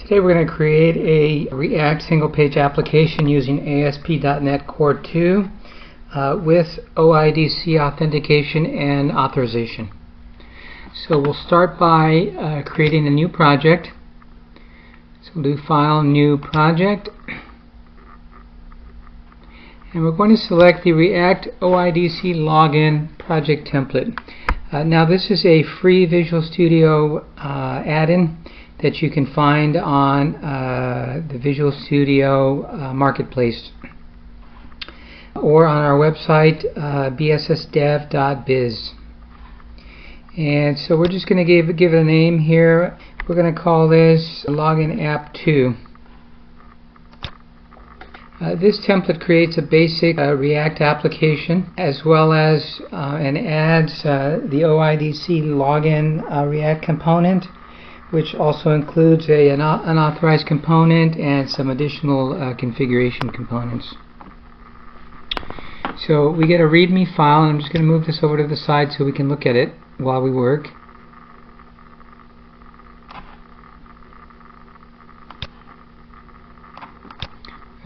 Today we're going to create a React single-page application using ASP.NET Core 2 with OIDC Authentication and Authorization. So we'll start by creating a new project. So we'll do File, New Project. And we're going to select the React OIDC Login Project Template. Now this is a free Visual Studio add-in that you can find on the Visual Studio Marketplace or on our website bssdev.biz. And so we're just going to give it a name here. We're going to call this Login App 2. This template creates a basic React application as well as and adds the OIDC login React component, which also includes an unauthorized component and some additional configuration components. So we get a README file, and I'm just going to move this over to the side so we can look at it while we work.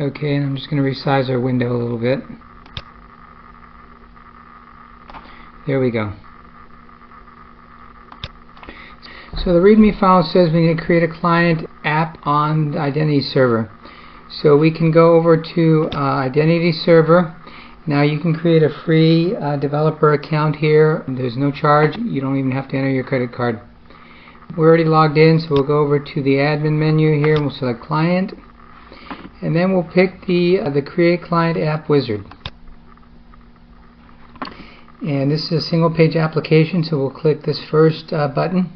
Okay, and I'm just going to resize our window a little bit. There we go. So the README file says we need to create a client app on the Identity Server. So we can go over to Identity Server. Now you can create a free developer account here. There's no charge. You don't even have to enter your credit card. We're already logged in, so we'll go over to the admin menu here and we'll select Client. And then we'll pick the Create Client App Wizard. And this is a single page application, so we'll click this first button.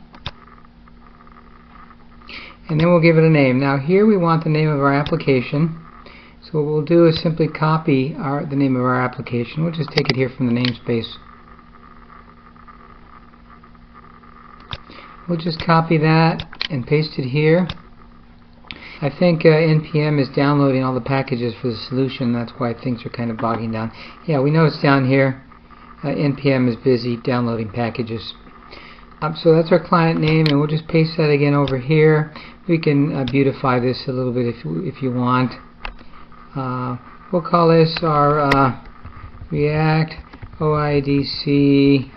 And then we'll give it a name. Now here we want the name of our application. So what we'll do is simply copy the name of our application. We'll just take it here from the namespace. We'll just copy that and paste it here. I think NPM is downloading all the packages for the solution. That's why things are kind of bogging down. Yeah, we know it's down here. NPM is busy downloading packages. So that's our client name, and we'll just paste that again over here. We can beautify this a little bit if you want. We'll call this our React OIDC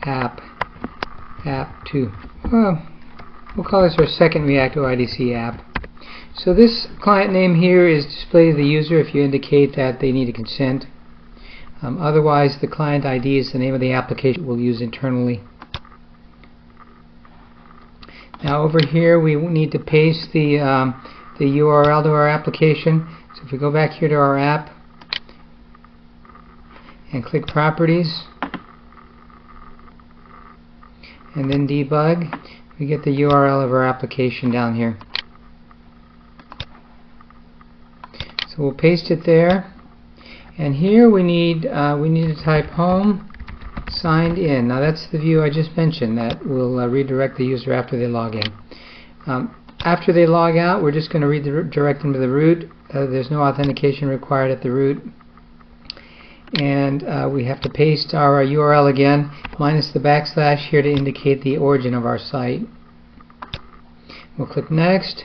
App 2. We'll call this our second React OIDC app. So this client name here is displayed to the user if you indicate that they need a consent. Otherwise, the client ID is the name of the application we'll use internally. Now over here we need to paste the URL to our application. So if we go back here to our app and click Properties and then Debug, we get the URL of our application down here. So we'll paste it there, and here we need to type home signed in. Now that's the view I just mentioned that will redirect the user after they log in. After they log out, we're just going to redirect them to the root. There's no authentication required at the root, and we have to paste our URL again minus the backslash here to indicate the origin of our site. We'll click Next.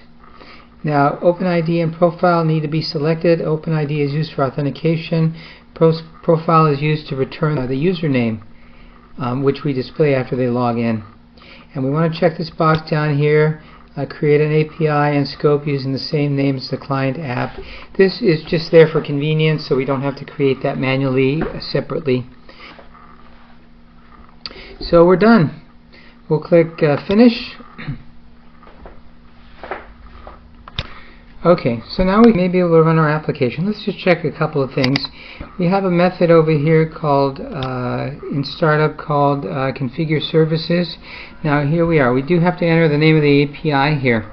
Now OpenID and Profile need to be selected. OpenID is used for authentication. Profile is used to return the username, which we display after they log in. And we want to check this box down here, create an API and scope using the same name as the client app. This is just there for convenience, so we don't have to create that manually separately. So we're done. We'll click Finish. Okay, so now we may be able to run our application. Let's just check a couple of things. We have a method over here called in startup called configure services. Now here we are. We do have to enter the name of the API here.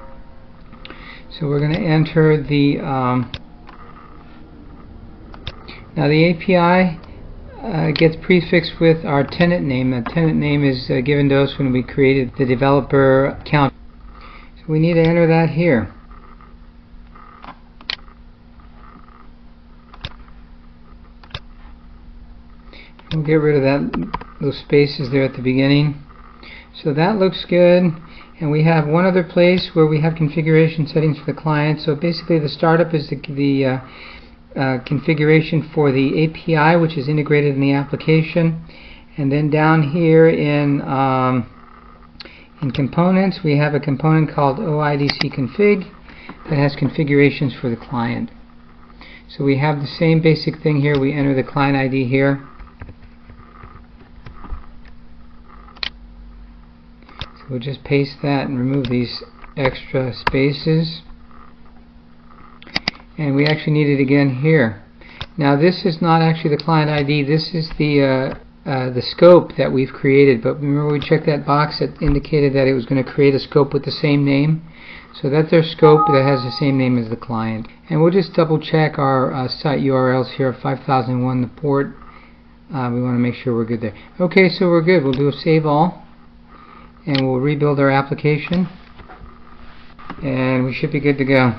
So we're going to enter the now the API gets prefixed with our tenant name. The tenant name is given to us when we created the developer account. So we need to enter that here. We'll get rid of those spaces there at the beginning. So that looks good. And we have one other place where we have configuration settings for the client. So basically the startup is the configuration for the API, which is integrated in the application. And then down here in components, we have a component called OIDC config that has configurations for the client. So we have the same basic thing here. We enter the client ID here. So we'll just paste that and remove these extra spaces. And we actually need it again here. Now this is not actually the client ID. This is the scope that we've created. But remember, we checked that box that indicated that it was going to create a scope with the same name. So that's our scope that has the same name as the client. And we'll just double check our site URLs here, 5001, the port. We want to make sure we're good there. Okay, so we're good. We'll do a save all, and we'll rebuild our application, and we should be good to go.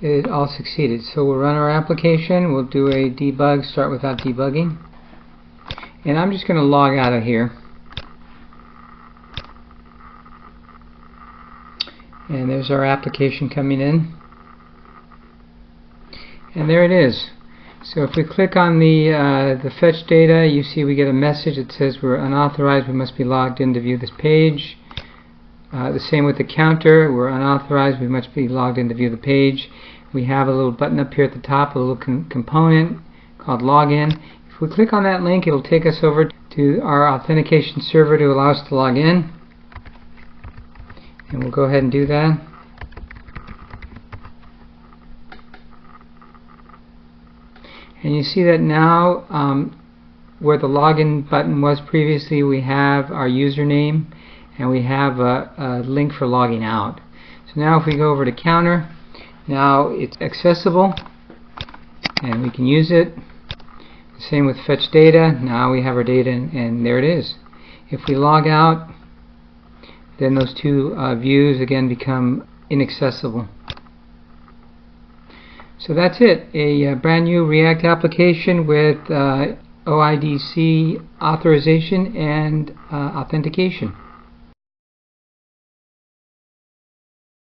It all succeeded. So we'll run our application. We'll do a debug, start without debugging. And I'm just going to log out of here. And there's our application coming in. And there it is. So if we click on the fetch data, you see we get a message that says we're unauthorized, we must be logged in to view this page. The same with the counter, we're unauthorized, we must be logged in to view the page. We have a little button up here at the top, a little component called login. If we click on that link, it'll take us over to our authentication server to allow us to log in. And we'll go ahead and do that. And you see that now where the login button was previously, we have our username and we have a link for logging out. So now if we go over to counter, now it's accessible and we can use it. Same with fetch data. Now we have our data, and there it is. If we log out, then those two views again become inaccessible. So that's it, a brand new React application with OIDC authorization and authentication.